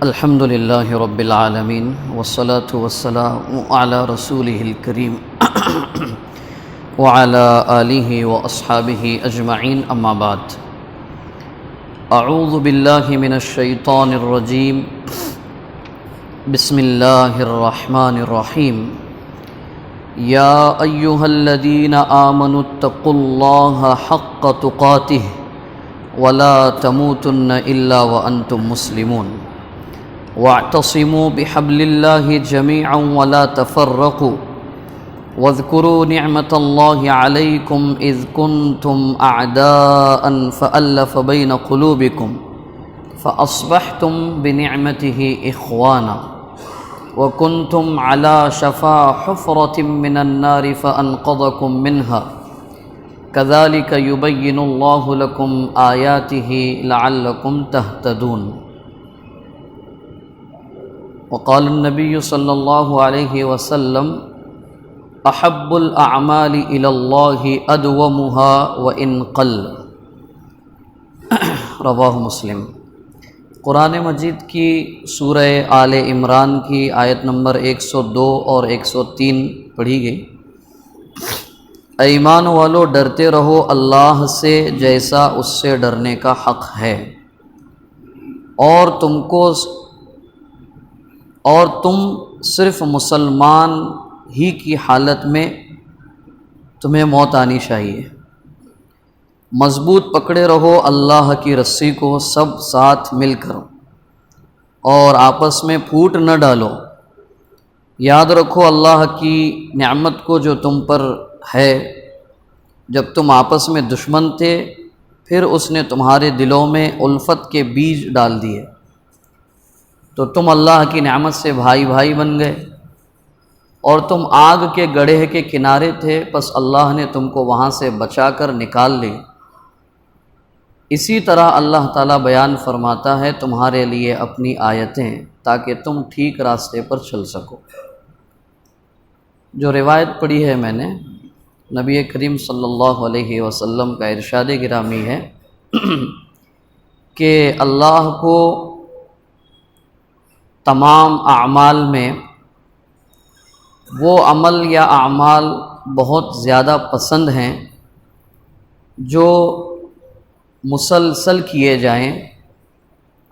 الحمد للہ رب العالمین والصلاة والسلام علی رسولہ الکریم وعلی آلہ واصحابہ اجمعین اما بعد اعوذ باللہ من الشیطان الرجیم بسم اللہ الرحمن الرحیم یا ایہا الذین آمنوا اتقوا اللہ حق تقاتہ ولا تموتن الا وانتم مسلمون واعتصموا بحبل الله جميعا ولا تفرقوا واذكروا نعمة الله عليكم إذ كنتم أعداء فألف بين قلوبكم فأصبحتم بنعمته إخوانا وكنتم على شفا حفرة من النار فأنقذكم منها كذلك يبين الله لكم آياته لعلكم تهتدون وقال النبی صلی اللہ علیہ وسلم احب الاعمال الی اللہ ادومها وان قل، رواہ مسلم۔ قرآن مجید کی سورہ آل عمران کی آیت نمبر 102 اور 103 پڑھی گئی۔ اے ایمان والو، ڈرتے رہو اللہ سے جیسا اس سے ڈرنے کا حق ہے، اور تم صرف مسلمان ہی کی حالت میں تمہیں موت آنی چاہیے۔ مضبوط پکڑے رہو اللہ کی رسی کو سب ساتھ مل کر، اور آپس میں پھوٹ نہ ڈالو۔ یاد رکھو اللہ کی نعمت کو جو تم پر ہے۔ جب تم آپس میں دشمن تھے، پھر اس نے تمہارے دلوں میں الفت کے بیج ڈال دیے، تو تم اللہ کی نعمت سے بھائی بھائی بن گئے۔ اور تم آگ کے گڑھے کے کنارے تھے، پس اللہ نے تم کو وہاں سے بچا کر نکال لی۔ اسی طرح اللہ تعالیٰ بیان فرماتا ہے تمہارے لیے اپنی آیتیں، تاکہ تم ٹھیک راستے پر چل سکو۔ جو روایت پڑھی ہے میں نے، نبی کریم صلی اللہ علیہ وسلم کا ارشاد گرامی ہے کہ اللہ کو تمام اعمال میں وہ عمل یا اعمال بہت زیادہ پسند ہیں جو مسلسل کیے جائیں،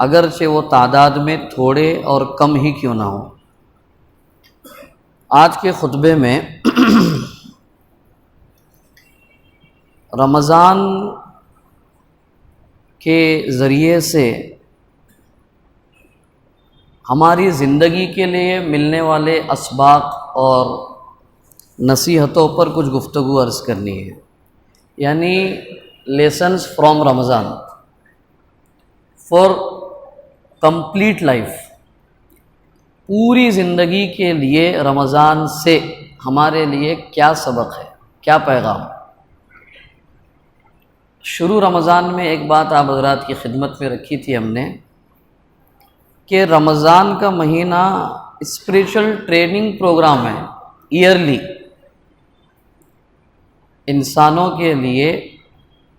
اگرچہ وہ تعداد میں تھوڑے اور کم ہی کیوں نہ ہوں۔ آج کے خطبے میں رمضان کے ذریعے سے ہماری زندگی کے لیے ملنے والے اسباق اور نصیحتوں پر کچھ گفتگو عرض کرنی ہے، یعنی lessons from Ramzan for complete life. پوری زندگی کے لیے رمضان سے ہمارے لیے کیا سبق ہے، کیا پیغام۔ شروع رمضان میں ایک بات آپ حضرات کی خدمت میں رکھی تھی ہم نے، کہ رمضان کا مہینہ اسپریچول ٹریننگ پروگرام ہے، ایئرلی انسانوں کے لیے،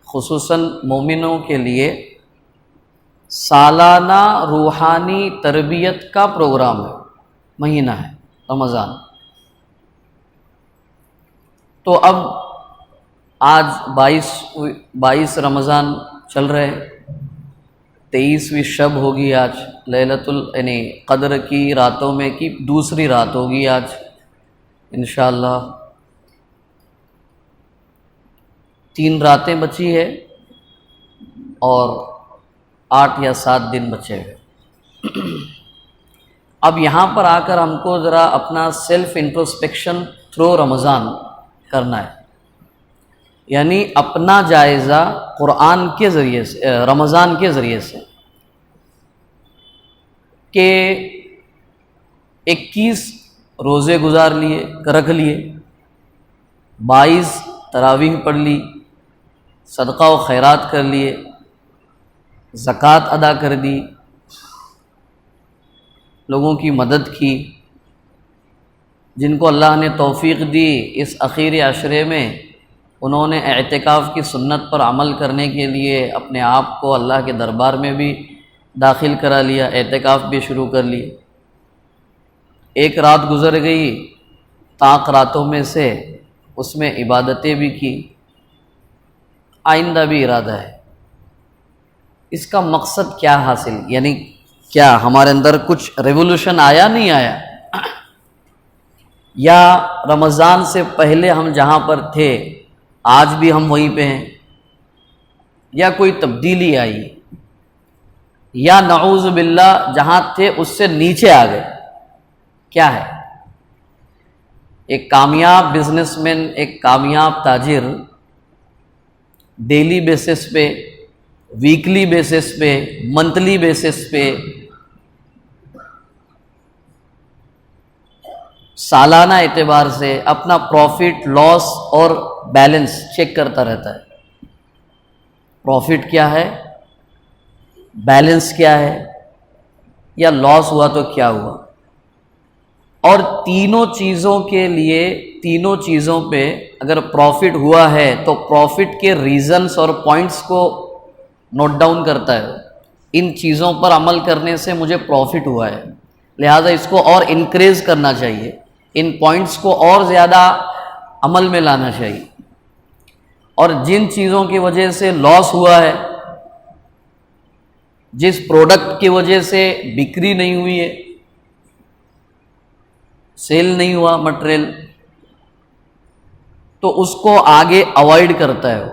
خصوصاً مومنوں کے لیے سالانہ روحانی تربیت کا پروگرام ہے، مہینہ ہے رمضان۔ تو اب آج 22 رمضان چل رہے، 23ویں شب ہوگی آج، یعنی قدر کی راتوں میں کی دوسری رات ہوگی آج انشاءاللہ۔ 3 راتیں بچی ہے اور 8 یا 7 دن بچے ہوئے۔ اب یہاں پر آ کر ہم کو ذرا اپنا سیلف انٹروسپیکشن تھرو رمضان کرنا ہے، یعنی اپنا جائزہ قرآن کے ذریعے سے، رمضان کے ذریعے سے، کہ 21 روزے گزار لیے، رکھ لیے، 22 تراویح پڑھ لی، صدقہ و خیرات کر لیے، زکوٰۃ ادا کر دی، لوگوں کی مدد کی، جن کو اللہ نے توفیق دی اس اخیر عشرے میں انہوں نے اعتکاف کی سنت پر عمل کرنے کے لیے اپنے آپ کو اللہ کے دربار میں بھی داخل کرا لیا، اعتکاف بھی شروع کر لی. ایک رات گزر گئی، طاق راتوں میں سے اس میں عبادتیں بھی کی، آئندہ بھی ارادہ ہے. اس کا مقصد کیا حاصل، یعنی کیا ہمارے اندر کچھ ریولوشن آیا نہیں آیا، یا رمضان سے پہلے ہم جہاں پر تھے آج بھی ہم وہیں پہ ہیں، یا کوئی تبدیلی آئی، یا نعوذ باللہ جہاں تھے اس سے نیچے آ گئے، کیا ہے؟ ایک کامیاب بزنس مین، ایک کامیاب تاجر ڈیلی بیسس پہ، ویکلی بیسس پہ، منتھلی بیسس پہ، سالانہ اعتبار سے اپنا پروفٹ لاس اور بیلنس چیک کرتا رہتا ہے. پروفٹ کیا ہے، بیلنس کیا ہے، یا لاس ہوا تو کیا ہوا. اور تینوں چیزوں کے لیے، تینوں چیزوں پہ اگر پروفٹ ہوا ہے تو پروفٹ کے ریزنز اور پوائنٹس کو نوٹ ڈاؤن کرتا ہے. ان چیزوں پر عمل کرنے سے مجھے پروفٹ ہوا ہے، لہٰذا اس کو اور انکریز کرنا چاہیے، ان پوائنٹس کو اور زیادہ عمل میں لانا چاہیے. اور جن چیزوں کی وجہ سے لاس ہوا ہے، جس پروڈکٹ کی وجہ سے بکری نہیں ہوئی ہے، سیل نہیں ہوا مٹیریل، تو اس کو آگے اوائڈ کرتا ہے،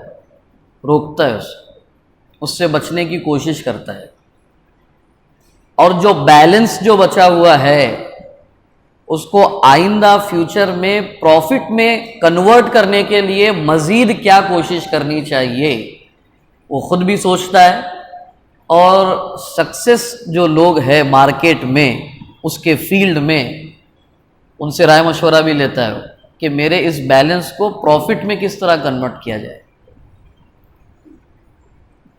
روکتا ہے، اس سے بچنے کی کوشش کرتا ہے. اور جو بیلنس جو بچا ہوا ہے اس کو آئندہ فیوچر میں پروفٹ میں کنورٹ کرنے کے لیے مزید کیا کوشش کرنی چاہیے وہ خود بھی سوچتا ہے. اور سکسیس جو لوگ ہیں مارکیٹ میں، اس کے فیلڈ میں، ان سے رائے مشورہ بھی لیتا ہے کہ میرے اس بیلنس کو پروفٹ میں کس طرح کنورٹ کیا جائے.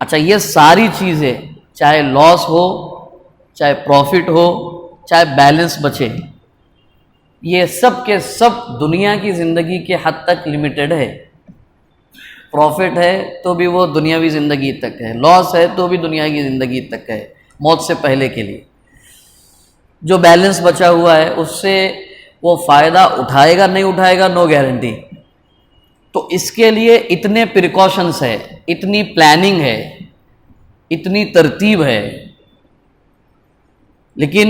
اچھا، یہ ساری چیزیں چاہے لاس ہو، چاہے پروفٹ ہو، چاہے بیلنس بچے، یہ سب کے سب دنیا کی زندگی کے حد تک لمیٹڈ ہے. پروفٹ ہے تو بھی وہ دنیاوی زندگی تک ہے، لاس ہے تو بھی دنیا کی زندگی تک ہے، موت سے پہلے کے لیے. جو بیلنس بچا ہوا ہے اس سے وہ فائدہ اٹھائے گا نہیں اٹھائے گا، نو گارنٹی. تو اس کے لیے اتنے پریکاشنز ہے، اتنی پلاننگ ہے، اتنی ترتیب ہے. لیکن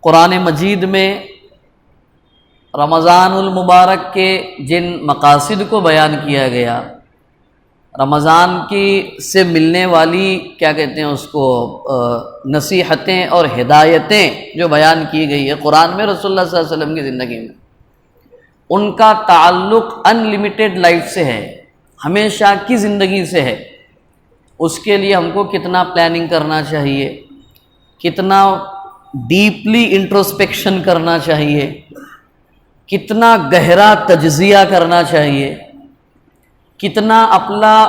قرآن مجید میں رمضان المبارک کے جن مقاصد کو بیان کیا گیا، رمضان کی سے ملنے والی کیا کہتے ہیں اس کو نصیحتیں اور ہدایتیں جو بیان کی گئی ہے قرآن میں رسول اللہ صلی اللہ علیہ وسلم کی زندگی میں، ان کا تعلق ان لمیٹڈ لائف سے ہے، ہمیشہ کی زندگی سے ہے. اس کے لیے ہم کو کتنا پلاننگ کرنا چاہیے، کتنا ڈیپلی انٹروسپیکشن کرنا چاہیے، کتنا گہرا تجزیہ کرنا چاہیے، کتنا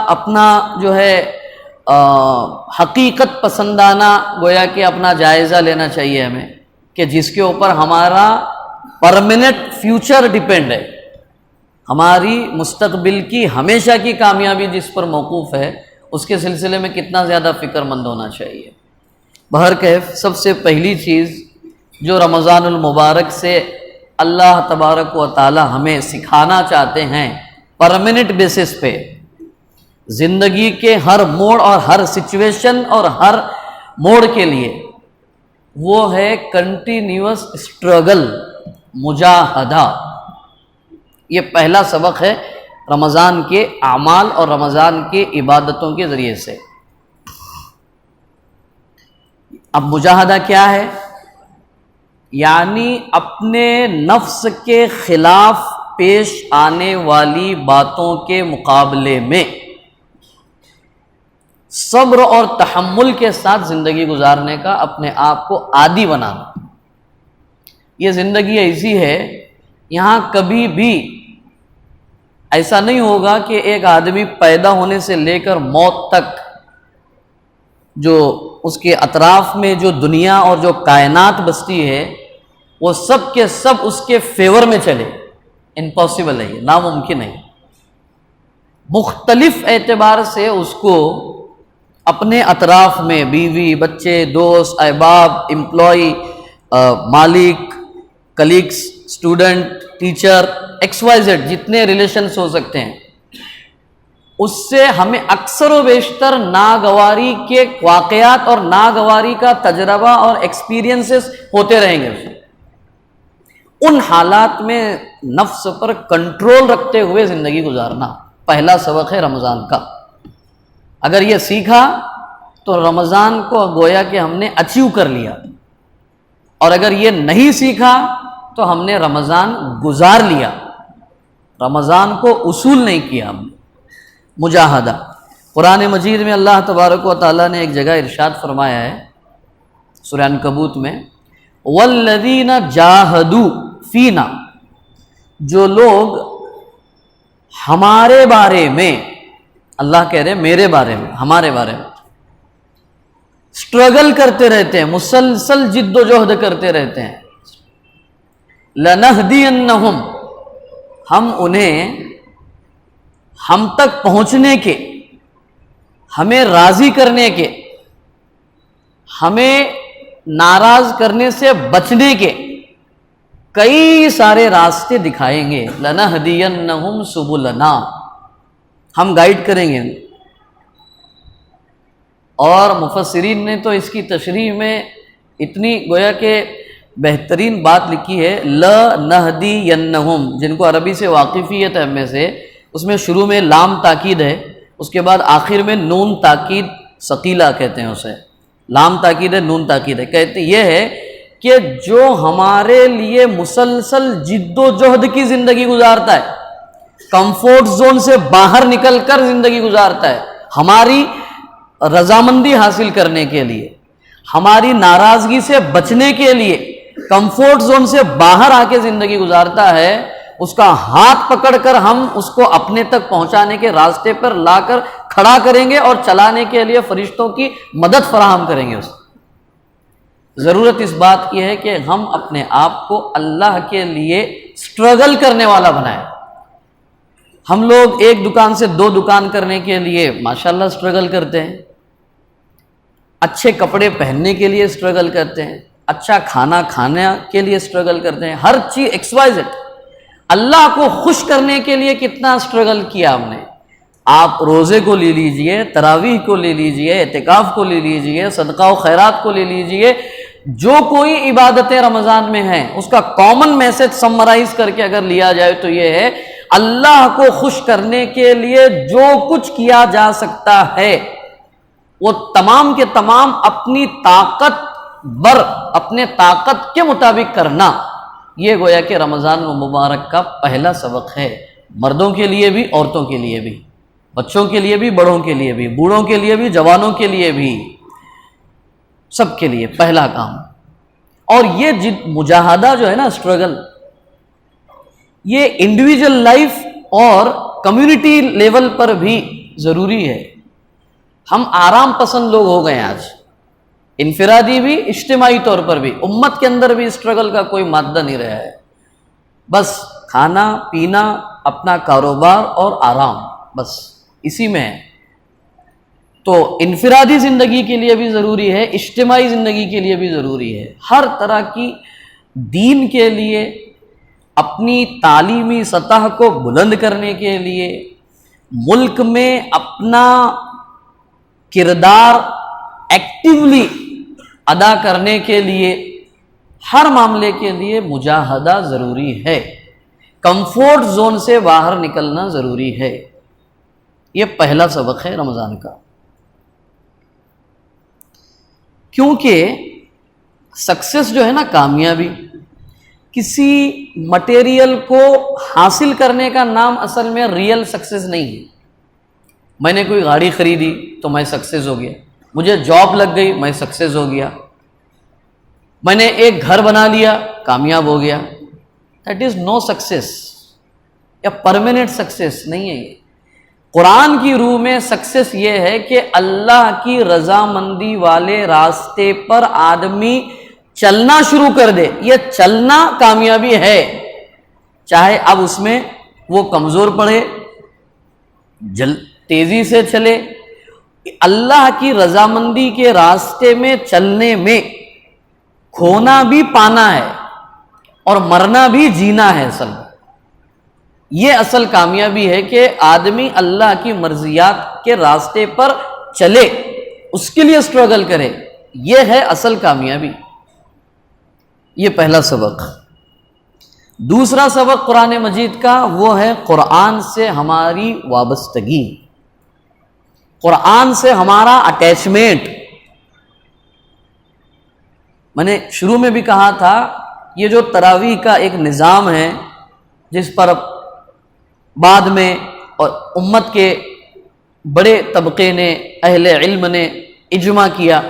اپنا جو ہے حقیقت پسندانہ گویا کہ اپنا جائزہ لینا چاہیے ہمیں، کہ جس کے اوپر ہمارا پرماننٹ فیوچر ڈیپینڈ ہے، ہماری مستقبل کی ہمیشہ کی کامیابی جس پر موقوف ہے، اس کے سلسلے میں کتنا زیادہ فکر مند ہونا چاہیے. بہرکیف سب سے پہلی چیز جو رمضان المبارک سے اللہ تبارک و تعالی ہمیں سکھانا چاہتے ہیں پرماننٹ بیسس پہ، زندگی کے ہر موڑ اور ہر سچویشن اور ہر موڑ کے لیے، وہ ہے کنٹینیوس اسٹرگل، مجاہدہ. یہ پہلا سبق ہے رمضان کے اعمال اور رمضان کے عبادتوں کے ذریعے سے. اب مجاہدہ کیا ہے؟ یعنی اپنے نفس کے خلاف پیش آنے والی باتوں کے مقابلے میں صبر اور تحمل کے ساتھ زندگی گزارنے کا اپنے آپ کو عادی بنانا. یہ زندگی ایسی ہے، یہاں کبھی بھی ایسا نہیں ہوگا کہ ایک آدمی پیدا ہونے سے لے کر موت تک جو اس کے اطراف میں جو دنیا اور جو کائنات بستی ہے وہ سب کے سب اس کے فیور میں چلے. امپاسبل ہے، یہ ناممکن ہے. مختلف اعتبار سے اس کو اپنے اطراف میں بیوی، بچے، دوست، احباب، امپلائی، مالک، colleagues, student, teacher, X Y Z, جتنے ریلیشنس ہو سکتے ہیں، اس سے ہمیں اکثر و بیشتر ناگواری کے واقعات اور ناگواری کا تجربہ اور ایکسپیرینسز ہوتے رہیں گے. ان حالات میں نفس پر کنٹرول رکھتے ہوئے زندگی گزارنا پہلا سبق ہے رمضان کا. اگر یہ سیکھا تو رمضان کو گویا کہ ہم نے اچیو کر لیا، اور اگر یہ نہیں سیکھا تو ہم نے رمضان گزار لیا، رمضان کو اصول نہیں کیا ہم نے. مجاہدہ، قرآن مجید میں اللہ تبارک و تعالیٰ نے ایک جگہ ارشاد فرمایا ہے سورہ عنکبوت میں، والذین جاہدوا فینا، جو لوگ ہمارے بارے میں، اللہ کہہ رہے ہیں میرے بارے میں، ہمارے بارے میں اسٹرگل کرتے رہتے ہیں، مسلسل جد و جہد کرتے رہتے ہیں، لنہدینہم، ہم انہیں ہم تک پہنچنے کے، ہمیں راضی کرنے کے، ہمیں ناراض کرنے سے بچنے کے کئی سارے راستے دکھائیں گے. لنہدینہم سبلنا، ہم گائیڈ کریں گے. اور مفسرین نے تو اس کی تشریح میں اتنی گویا کہ بہترین بات لکھی ہے، لنہدینہم، جن کو عربی سے واقفیت ہے میں سے، اس میں شروع میں لام تاکید ہے، اس کے بعد آخر میں نون تاکید ثقیلہ کہتے ہیں اسے، لام تاکید ہے، نون تاکید ہے. کہتے یہ ہے کہ جو ہمارے لیے مسلسل جد و جہد کی زندگی گزارتا ہے، کمفورٹ زون سے باہر نکل کر زندگی گزارتا ہے، ہماری رضامندی حاصل کرنے کے لیے، ہماری ناراضگی سے بچنے کے لیے کمفورٹ زون سے باہر آ کے زندگی گزارتا ہے، اس کا ہاتھ پکڑ کر ہم اس کو اپنے تک پہنچانے کے راستے پر لا کر کھڑا کریں گے اور چلانے کے لیے فرشتوں کی مدد فراہم کریں گے. اس ضرورت اس بات کی ہے کہ ہم اپنے آپ کو اللہ کے لیے اسٹرگل کرنے والا بنائیں. ہم لوگ ایک دکان سے دو دکان کرنے کے لیے ماشاءاللہ اسٹرگل کرتے ہیں، اچھے کپڑے پہننے کے لیے اسٹرگل کرتے ہیں، اچھا کھانا کھانے کے لیے اسٹرگل کرتے ہیں، ہر چیز ایکس وائی زیڈ. اللہ کو خوش کرنے کے لیے کتنا اسٹرگل کیا ہم نے. آپ روزے کو لے لیجئے، تراویح کو لے لیجئے، اعتکاف کو لے لیجئے، صدقہ و خیرات کو لے لیجئے، جو کوئی عبادتیں رمضان میں ہیں اس کا کامن میسج سمرائز کر کے اگر لیا جائے تو یہ ہے، اللہ کو خوش کرنے کے لیے جو کچھ کیا جا سکتا ہے وہ تمام کے تمام اپنی طاقت بر، اپنے طاقت کے مطابق کرنا، یہ گویا کہ رمضان مبارک کا پہلا سبق ہے. مردوں کے لیے بھی، عورتوں کے لیے بھی، بچوں کے لیے بھی، بڑوں کے لیے بھی، بوڑھوں کے لیے بھی، جوانوں کے لیے بھی، سب کے لیے پہلا کام. اور یہ مجاہدہ جو ہے نا، اسٹرگل، یہ انڈیویجول لائف اور کمیونٹی لیول پر بھی ضروری ہے. ہم آرام پسند لوگ ہو گئے ہیں آج، انفرادی بھی، اجتماعی طور پر بھی، امت کے اندر بھی اسٹرگل کا کوئی مادہ نہیں رہا ہے. بس کھانا پینا، اپنا کاروبار اور آرام، بس اسی میں ہے. تو انفرادی زندگی کے لیے بھی ضروری ہے، اجتماعی زندگی کے لیے بھی ضروری ہے. ہر طرح کی دین کے لیے، اپنی تعلیمی سطح کو بلند کرنے کے لیے، ملک میں اپنا کردار ایکٹیولی ادا کرنے کے لیے، ہر معاملے کے لیے مجاہدہ ضروری ہے. کمفورٹ زون سے باہر نکلنا ضروری ہے. یہ پہلا سبق ہے رمضان کا. کیونکہ سکسیس جو ہے نا، کامیابی، کسی مٹیریل کو حاصل کرنے کا نام اصل میں ریئل سکسیس نہیں ہے. میں نے کوئی گاڑی خریدی تو میں سکسیس ہو گیا، مجھے جاب لگ گئی میں سکسیس ہو گیا، میں نے ایک گھر بنا لیا کامیاب ہو گیا. دیٹ از نو سکسیس، یا پرماننٹ سکسیس نہیں ہے. یہ قرآن کی روح میں سکسیس یہ ہے کہ اللہ کی رضامندی والے راستے پر آدمی چلنا شروع کر دے. یہ چلنا کامیابی ہے، چاہے اب اس میں وہ کمزور پڑے، تیزی سے چلے، اللہ کی رضامندی کے راستے میں چلنے میں کھونا بھی پانا ہے اور مرنا بھی جینا ہے. اصل یہ اصل کامیابی ہے کہ آدمی اللہ کی مرضیات کے راستے پر چلے، اس کے لیے اسٹرگل کرے. یہ ہے اصل کامیابی. یہ پہلا سبق. دوسرا سبق قرآن مجید کا وہ ہے قرآن سے ہماری وابستگی، قرآن سے ہمارا اٹیچمنٹ. میں نے شروع میں بھی کہا تھا یہ جو تراویح کا ایک نظام ہے جس پر بعد میں اور امت کے بڑے طبقے نے، اہل علم نے اجماع کیا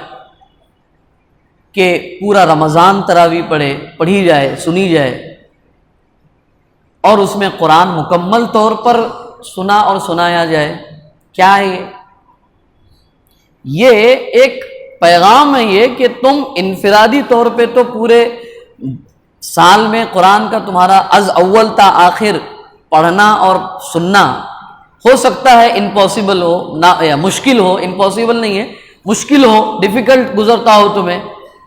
کہ پورا رمضان تراویح پڑھی جائے، سنی جائے، اور اس میں قرآن مکمل طور پر سنا اور سنایا جائے. کیا ہے یہ ایک پیغام ہے یہ کہ تم انفرادی طور پہ تو پورے سال میں قرآن کا تمہارا از اول تا آخر پڑھنا اور سننا ہو سکتا ہے امپاسبل ہو، نہ یا مشکل ہو. امپاسبل نہیں ہے، مشکل ہو، ڈیفیکلٹ گزرتا ہو تمہیں،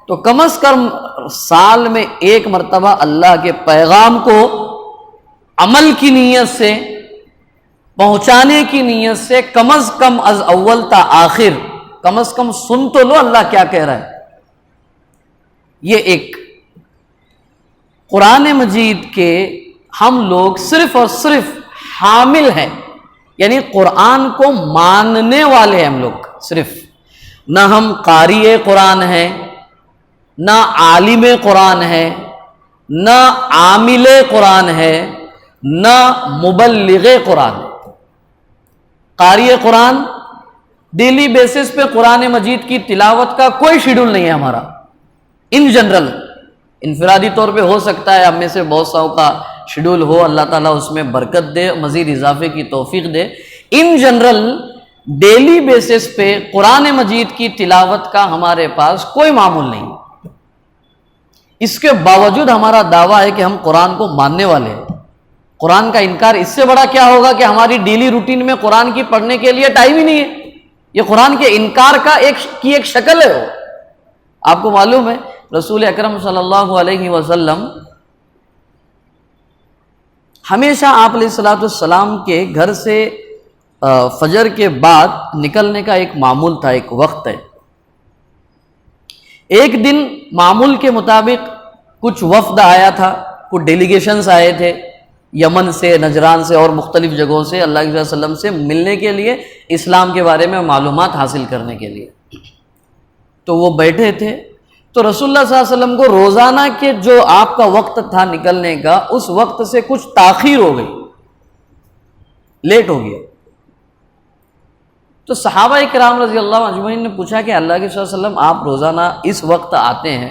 تو کم از کم سال میں ایک مرتبہ اللہ کے پیغام کو عمل کی نیت سے، پہنچانے کی نیت سے کم از کم از اول تا آخر کم از کم سن تو لو اللہ کیا کہہ رہا ہے. یہ ایک قرآن مجید کے ہم لوگ صرف اور صرف حامل ہیں، یعنی قرآن کو ماننے والے ہیں ہم لوگ. صرف نہ ہم قاری قرآن ہیں، نہ عالم قرآن ہے، نہ عامل قرآن ہے، نہ مبلغ قرآن. قاری قرآن ڈیلی بیسس پہ قرآن مجید کی تلاوت کا کوئی شیڈول نہیں ہے ہمارا. ان جنرل انفرادی طور پہ ہو سکتا ہے ہم میں سے بہت ساؤں کا شیڈول ہو، اللہ تعالیٰ اس میں برکت دے، مزید اضافے کی توفیق دے. ان جنرل ڈیلی بیسس پہ قرآن مجید کی تلاوت کا ہمارے پاس کوئی معمول نہیں. اس کے باوجود ہمارا دعویٰ ہے کہ ہم قرآن کو ماننے والے ہیں. قرآن کا انکار اس سے بڑا کیا ہوگا کہ ہماری ڈیلی روٹین میں قرآن کی پڑھنے کے لیے ٹائم ہی نہیں ہے. یہ قرآن کے انکار کا ایک شکل ہے. وہ آپ کو معلوم ہے رسول اکرم صلی اللہ علیہ وسلم ہمیشہ آپ علیہ الصلوۃ والسلام کے گھر سے فجر کے بعد نکلنے کا ایک معمول تھا، ایک وقت ہے. ایک دن معمول کے مطابق کچھ وفد آیا تھا، کچھ ڈیلیگیشنز آئے تھے یمن سے، نجران سے اور مختلف جگہوں سے اللہ کے وسلم سے ملنے کے لیے، اسلام کے بارے میں معلومات حاصل کرنے کے لیے. تو وہ بیٹھے تھے تو رسول اللہ صلی اللہ علیہ وسلم کو روزانہ کے جو آپ کا وقت تھا نکلنے کا، اس وقت سے کچھ تاخیر ہو گئی، لیٹ ہو گیا. تو صحابہ کرام رضی اللہ اجمعین نے پوچھا کہ اللہ کے صلی اللہ علیہ وسلم آپ روزانہ اس وقت آتے ہیں،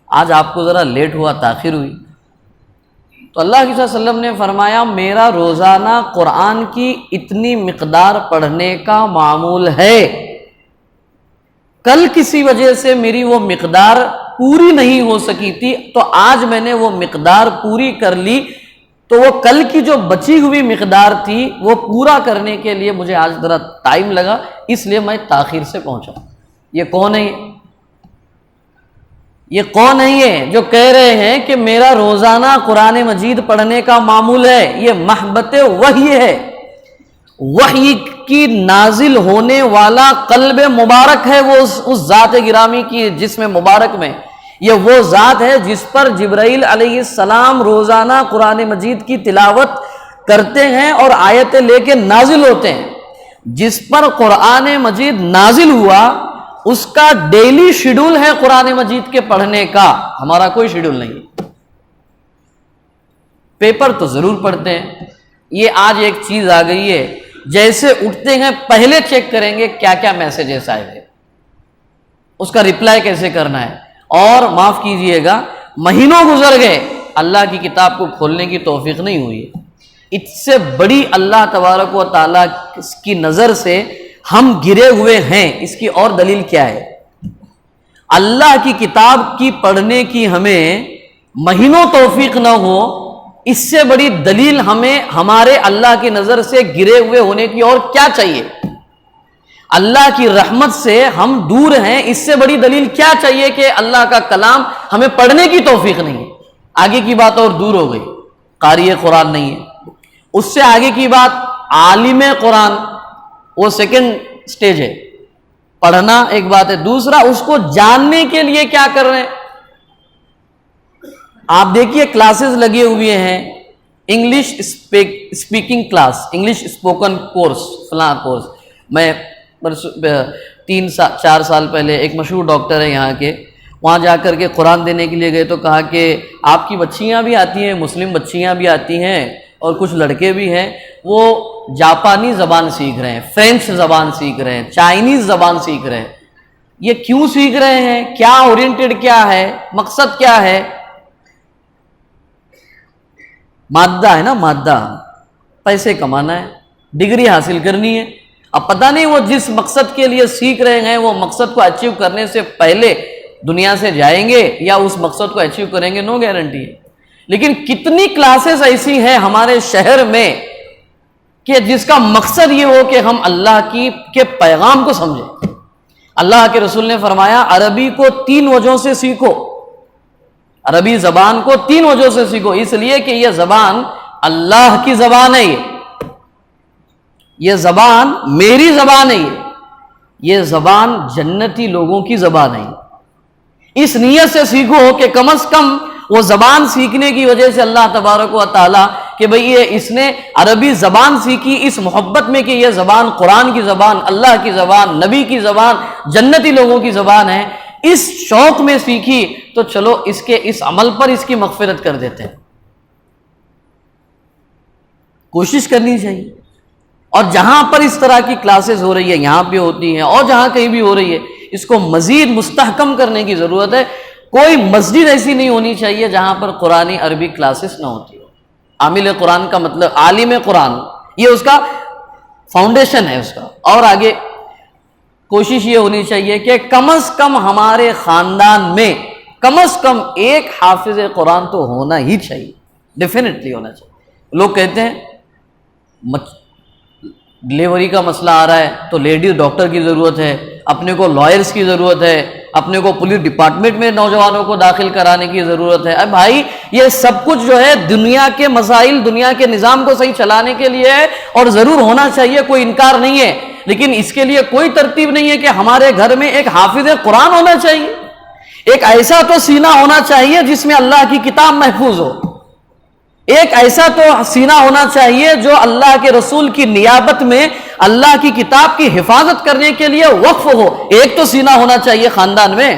آج آپ کو ذرا لیٹ ہوا، تاخیر ہوئی. تو اللہ کے صلی اللہ علیہ وسلم نے فرمایا میرا روزانہ قرآن کی اتنی مقدار پڑھنے کا معمول ہے، کل کسی وجہ سے میری وہ مقدار پوری نہیں ہو سکی تھی تو آج میں نے وہ مقدار پوری کر لی، تو وہ کل کی جو بچی ہوئی مقدار تھی وہ پورا کرنے کے لیے مجھے آج ذرا ٹائم لگا، اس لیے میں تاخیر سے پہنچا. یہ کون ہے؟ یہ کون ہے یہ جو کہہ رہے ہیں کہ میرا روزانہ قرآن مجید پڑھنے کا معمول ہے؟ یہ محبت وحی ہے. وحی کی نازل ہونے والا قلب مبارک ہے وہ اس ذات گرامی کی جسم مبارک میں. یہ وہ ذات ہے جس پر جبرائیل علیہ السلام روزانہ قرآن مجید کی تلاوت کرتے ہیں اور آیتیں لے کے نازل ہوتے ہیں. جس پر قرآن مجید نازل ہوا اس کا ڈیلی شیڈول ہے قرآن مجید کے پڑھنے کا، ہمارا کوئی شیڈول نہیں. پیپر تو ضرور پڑھتے ہیں. یہ آج ایک چیز آ گئی ہے، جیسے اٹھتے ہیں پہلے چیک کریں گے کیا کیا میسیجز آئے ہوئے، اس کا رپلائی کیسے کرنا ہے. اور معاف کیجئے گا مہینوں گزر گئے، اللہ کی کتاب کو کھولنے کی توفیق نہیں ہوئی. اس سے بڑی اللہ تبارک و تعالیٰ کی نظر سے ہم گرے ہوئے ہیں، اس کی اور دلیل کیا ہے؟ اللہ کی کتاب کی پڑھنے کی ہمیں مہینوں توفیق نہ ہو، اس سے بڑی دلیل ہمیں ہمارے اللہ کی نظر سے گرے ہوئے ہونے کی اور کیا چاہیے؟ اللہ کی رحمت سے ہم دور ہیں، اس سے بڑی دلیل کیا چاہیے کہ اللہ کا کلام ہمیں پڑھنے کی توفیق نہیں ہے۔ آگے کی بات اور دور ہو گئی، قاری قرآن نہیں ہے۔ اس سے آگے کی بات عالم قرآن، وہ سیکنڈ سٹیج ہے، پڑھنا ایک بات ہے، دوسرا اس کو جاننے کے لیے کیا کر رہے ہیں۔ آپ دیکھیے کلاسز لگے ہوئے ہیں، English speaking class, English spoken course, فلاں کورس۔ میں 3-4 سال پہلے ایک مشہور ڈاکٹر ہے یہاں کے، وہاں جا کر کے قرآن دینے کے لیے گئے تو کہا کہ آپ کی بچیاں بھی آتی ہیں، مسلم بچیاں بھی آتی ہیں اور کچھ لڑکے بھی ہیں، وہ جاپانی زبان سیکھ رہے ہیں، فرینچ زبان سیکھ رہے ہیں، چائنیز زبان سیکھ رہے ہیں۔ یہ کیوں سیکھ رہے ہیں؟ کیا اورینٹڈ کیا ہے؟ مقصد کیا ہے؟ مادہ ہے نا، مادہ، پیسے کمانا ہے، ڈگری حاصل کرنی ہے۔ اب پتہ نہیں وہ جس مقصد کے لیے سیکھ رہے ہیں وہ مقصد کو اچیو کرنے سے پہلے دنیا سے جائیں گے یا اس مقصد کو اچیو کریں گے، نو گارنٹی ہے۔ لیکن کتنی کلاسز ایسی ہیں ہمارے شہر میں کہ جس کا مقصد یہ ہو کہ ہم اللہ کے پیغام کو سمجھیں۔ اللہ کے رسول نے فرمایا عربی کو 3 وجہوں سے سیکھو، عربی زبان کو 3 وجہوں سے سیکھو، اس لیے کہ یہ زبان اللہ کی زبان ہے، یہ زبان میری زبان ہے، یہ زبان جنتی لوگوں کی زبان ہے۔ اس نیت سے سیکھو کہ کم از کم وہ زبان سیکھنے کی وجہ سے اللہ تبارک و تعالیٰ کہ بھئی اس نے عربی زبان سیکھی اس محبت میں کہ یہ زبان قرآن کی زبان، اللہ کی زبان، نبی کی زبان، جنتی لوگوں کی زبان ہے، اس شوق میں سیکھی تو چلو اس عمل پر اس کی مغفرت کر دیتے ہیں۔ کوشش کرنی چاہیے۔ اور جہاں پر اس طرح کی کلاسز ہو رہی ہے، یہاں پہ ہوتی ہیں اور جہاں کہیں بھی ہو رہی ہے، اس کو مزید مستحکم کرنے کی ضرورت ہے۔ کوئی مسجد ایسی نہیں ہونی چاہیے جہاں پر قرآنی عربی کلاسز نہ ہوتی ہو۔ عامل قرآن کا مطلب عالم قرآن، یہ اس کا فاؤنڈیشن ہے اس کا۔ اور آگے کوشش یہ ہونی چاہیے کہ کم از کم ہمارے خاندان میں کم از کم ایک حافظ قرآن تو ہونا ہی چاہیے، ڈیفینیٹلی ہونا چاہیے۔ لوگ کہتے ہیں ڈلیوری کا مسئلہ آ رہا ہے تو لیڈیز ڈاکٹر کی ضرورت ہے، اپنے کو لائرز کی ضرورت ہے، اپنے کو پولیس ڈپارٹمنٹ میں نوجوانوں کو داخل کرانے کی ضرورت ہے۔ اب بھائی یہ سب کچھ جو ہے دنیا کے مسائل، دنیا کے نظام کو صحیح چلانے کے لیے ہے اور ضرور ہونا چاہیے، کوئی انکار نہیں ہے، لیکن اس کے لیے کوئی ترتیب نہیں ہے کہ ہمارے گھر میں ایک حافظ قرآن ہونا چاہیے۔ ایک ایسا تو سینہ ہونا چاہیے جس میں اللہ کی کتاب محفوظ ہو، ایک ایسا تو سینہ ہونا چاہیے جو اللہ کے رسول کی نیابت میں اللہ کی کتاب کی حفاظت کرنے کے لیے وقف ہو۔ ایک تو سینہ ہونا چاہیے خاندان میں۔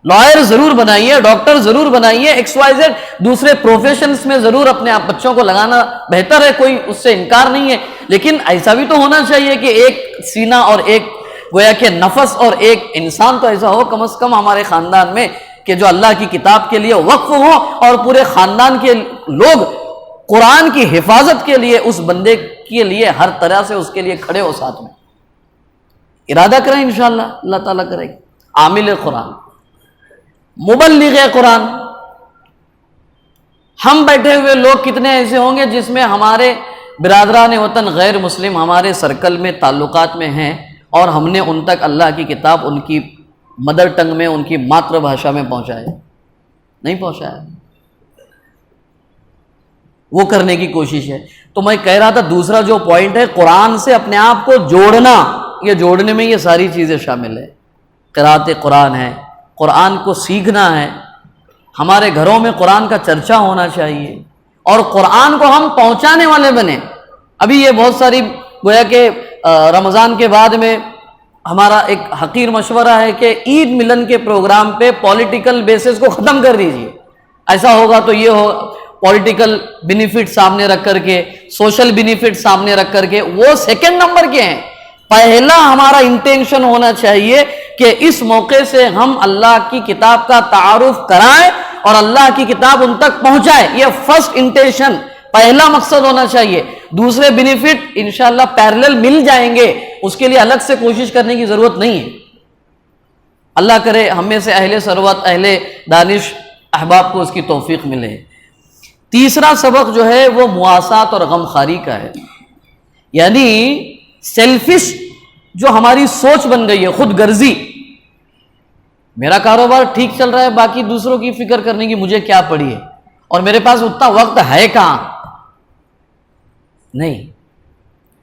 لائر ضرور بنائیے، ڈاکٹر ضرور بنائیے، ایکس وائی زیڈ دوسرے پروفیشنز میں ضرور اپنے آپ بچوں کو لگانا بہتر ہے، کوئی اس سے انکار نہیں ہے، لیکن ایسا بھی تو ہونا چاہیے کہ ایک سینہ اور ایک گویا کہ نفس اور ایک انسان تو ایسا ہو کم از کم ہمارے خاندان میں کہ جو اللہ کی کتاب کے لیے وقف ہو اور پورے خاندان کے لوگ قرآن کی حفاظت کے لیے اس بندے کے لیے ہر طرح سے اس کے لیے کھڑے ہو ساتھ میں۔ ارادہ کریں انشاءاللہ اللہ تعالیٰ کرے گا۔ عامل قرآن، مبلغ قرآن، ہم بیٹھے ہوئے لوگ کتنے ایسے ہوں گے جس میں ہمارے برادران وطن غیر مسلم ہمارے سرکل میں تعلقات میں ہیں اور ہم نے ان تک اللہ کی کتاب ان کی مدر ٹنگ میں، ان کی ماتر بھاشا میں پہنچائے؟ نہیں پہنچایا۔ وہ کرنے کی کوشش ہے۔ تو میں کہہ رہا تھا دوسرا جو پوائنٹ ہے قرآن سے اپنے آپ کو جوڑنا، یہ جوڑنے میں یہ ساری چیزیں شامل ہے۔ قرأت قرآن ہے، قرآن کو سیکھنا ہے، ہمارے گھروں میں قرآن کا چرچا ہونا چاہیے اور قرآن کو ہم پہنچانے والے بنے۔ ابھی یہ بہت ساری گویا کہ رمضان کے بعد میں ہمارا ایک حقیر مشورہ ہے کہ عید ملن کے پروگرام پہ پولیٹیکل بیسس کو ختم کر دیجیے۔ ایسا ہوگا تو یہ ہو پولیٹیکل بینیفٹ سامنے رکھ کر کے، سوشل بینیفٹ سامنے رکھ کر کے، وہ سیکنڈ نمبر کے ہیں۔ پہلا ہمارا انٹینشن ہونا چاہیے کہ اس موقع سے ہم اللہ کی کتاب کا تعارف کرائیں اور اللہ کی کتاب ان تک پہنچائیں۔ یہ فرسٹ انٹینشن، پہلا مقصد ہونا چاہیے۔ دوسرے بینیفٹ انشاءاللہ پیرلل مل جائیں گے، اس کے لیے الگ سے کوشش کرنے کی ضرورت نہیں ہے۔ اللہ کرے ہم میں سے اہل ثروت، اہل دانش احباب کو اس کی توفیق ملے۔ تیسرا سبق جو ہے وہ مواسات اور غمخواری کا ہے، یعنی سیلفش جو ہماری سوچ بن گئی ہے، خود غرضی. میرا کاروبار ٹھیک چل رہا ہے، باقی دوسروں کی فکر کرنے کی مجھے کیا پڑی ہے، اور میرے پاس اتنا وقت ہے کہاں. نہیں،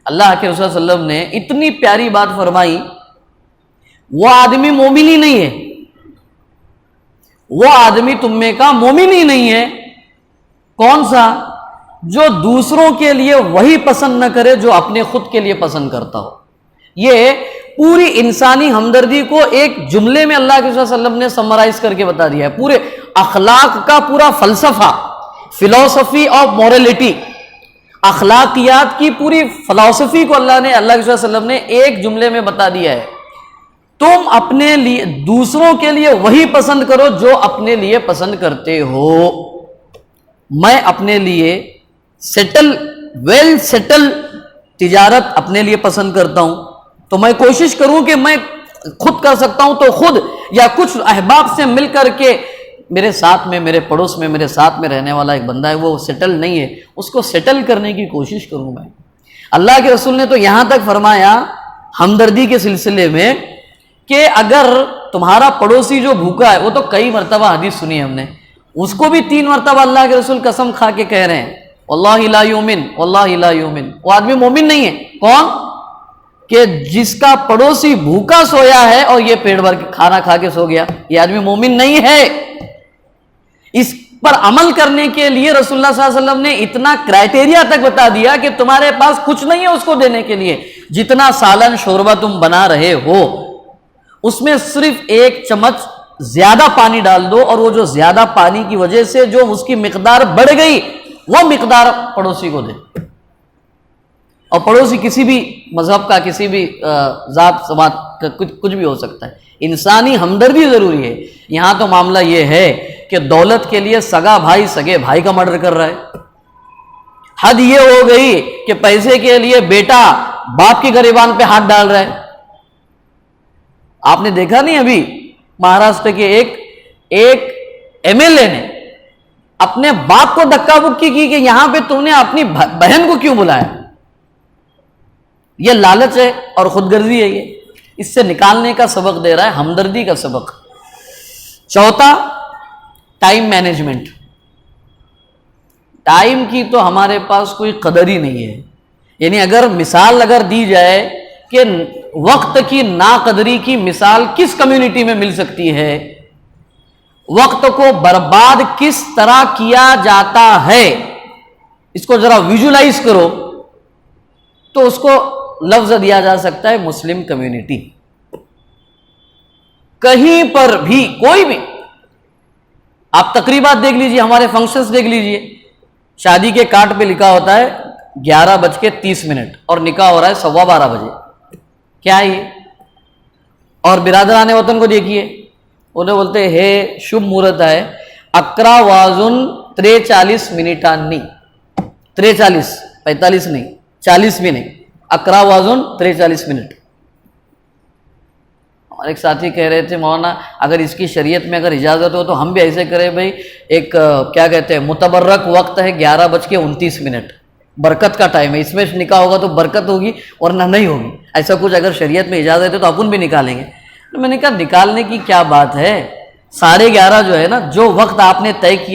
اللہ کے رسول صلی اللہ علیہ وسلم نے اتنی پیاری بات فرمائی، وہ آدمی مومن ہی نہیں ہے، وہ آدمی تم میں کا مومن ہی نہیں ہے. کون سا؟ جو دوسروں کے لیے وہی پسند نہ کرے جو اپنے خود کے لیے پسند کرتا ہو. یہ پوری انسانی ہمدردی کو ایک جملے میں اللہ کے رسول صلی اللہ علیہ وسلم نے سمرائز کر کے بتا دیا ہے. پورے اخلاق کا پورا فلسفہ، فلسفی آف موریلٹی، اخلاقیات کی پوری فلسفی کو اللہ کے رسول صلی اللہ علیہ وسلم نے ایک جملے میں بتا دیا ہے. تم اپنے لیے دوسروں کے لیے وہی پسند کرو جو اپنے لیے پسند کرتے ہو. میں اپنے لیے ویل سیٹل تجارت اپنے لیے پسند کرتا ہوں، تو میں کوشش کروں کہ میں خود کر سکتا ہوں تو خود، یا کچھ احباب سے مل کر کے، میرے ساتھ میں، میرے پڑوس میں، میرے ساتھ میں رہنے والا ایک بندہ ہے، وہ سیٹل نہیں ہے، اس کو سیٹل کرنے کی کوشش کروں میں. اللہ کے رسول نے تو یہاں تک فرمایا ہمدردی کے سلسلے میں کہ اگر تمہارا پڑوسی جو بھوکا ہے، وہ تو کئی مرتبہ حدیث سنی ہم نے، اس کو بھی 3 مرتبہ اللہ کے رسول قسم کھا کے کہہ رہے ہیں واللہ لا یؤمن، واللہ لا یؤمن. وہ آدمی مومن نہیں ہے. کون؟ کہ جس کا پڑوسی بھوکا سویا ہے اور یہ پیٹ بھر کے کھانا کھا کے سو گیا، یہ آدمی مومن نہیں ہے. اس پر عمل کرنے کے لیے رسول اللہ صلی اللہ علیہ وسلم نے اتنا کرائٹیریا تک بتا دیا کہ تمہارے پاس کچھ نہیں ہے اس کو دینے کے لیے. جتنا سالن شوربہ تم بنا رہے ہو، اس میں صرف 1 چمچ زیادہ پانی ڈال دو، اور وہ جو زیادہ پانی کی وجہ سے جو اس کی مقدار بڑھ گئی، وہ مقدار پڑوسی کو دے. اور پڑوسی کسی بھی مذہب کا، کسی بھی ذات سماج کا، کچھ بھی ہو سکتا ہے. انسانی ہمدردی ضروری ہے. یہاں تو معاملہ یہ ہے کہ دولت کے لیے سگا بھائی سگے بھائی کا مرڈر کر رہا ہے. حد یہ ہو گئی کہ پیسے کے لیے بیٹا باپ کی گریبان پہ ہاتھ ڈال رہا ہے. آپ نے دیکھا نہیں ابھی مہاراشٹر کے ایک ایم ایل اے نے اپنے باپ کو دھکا بکی کی کہ یہاں پہ تم نے اپنی بہن کو کیوں بلایا. یہ لالچ ہے اور خود غرضی ہے. یہ اس سے نکالنے کا سبق دے رہا ہے، ہمدردی کا سبق. چوتھا، ٹائم مینجمنٹ. ٹائم کی تو ہمارے پاس کوئی قدر ہی نہیں ہے. یعنی اگر مثال دی جائے کہ وقت کی ناقدری کی مثال کس کمیونٹی میں مل سکتی ہے، وقت کو برباد کس طرح کیا جاتا ہے، اس کو ذرا ویژولائز کرو تو اس کو لفظ دیا جا سکتا ہے مسلم کمیونٹی. کہیں پر بھی، کوئی بھی، آپ تقریبات دیکھ لیجئے، ہمارے فنکشنز دیکھ لیجئے، شادی کے کارڈ پہ لکھا ہوتا ہے 11:30 اور نکاح ہو رہا ہے 12:15 بجے. کیا ہے یہ؟ اور برادران وطن کو دیکھیے، انہیں بولتے ہے شبھ مہورت ہے 11:43 43 45 نہیں، 40 بھی نہیں، 11:43. ہمارے ایک ساتھی کہہ رہے تھے مولانا اگر اس کی شریعت میں اگر اجازت ہو تو ہم بھی ایسے کریں بھائی، ایک کیا کہتے ہیں متبرک وقت ہے 11:29، برکت کا ٹائم ہے، اس میں نکاح ہوگا تو برکت ہوگی ورنہ نہیں ہوگی. ایسا کچھ اگر شریعت میں اجازت ہے تو اپن بھی نکالیں گے. تو میں نے کہا نکالنے کی کیا بات ہے، 11:30 جو ہے نا، جو وقت آپ نے طے کیا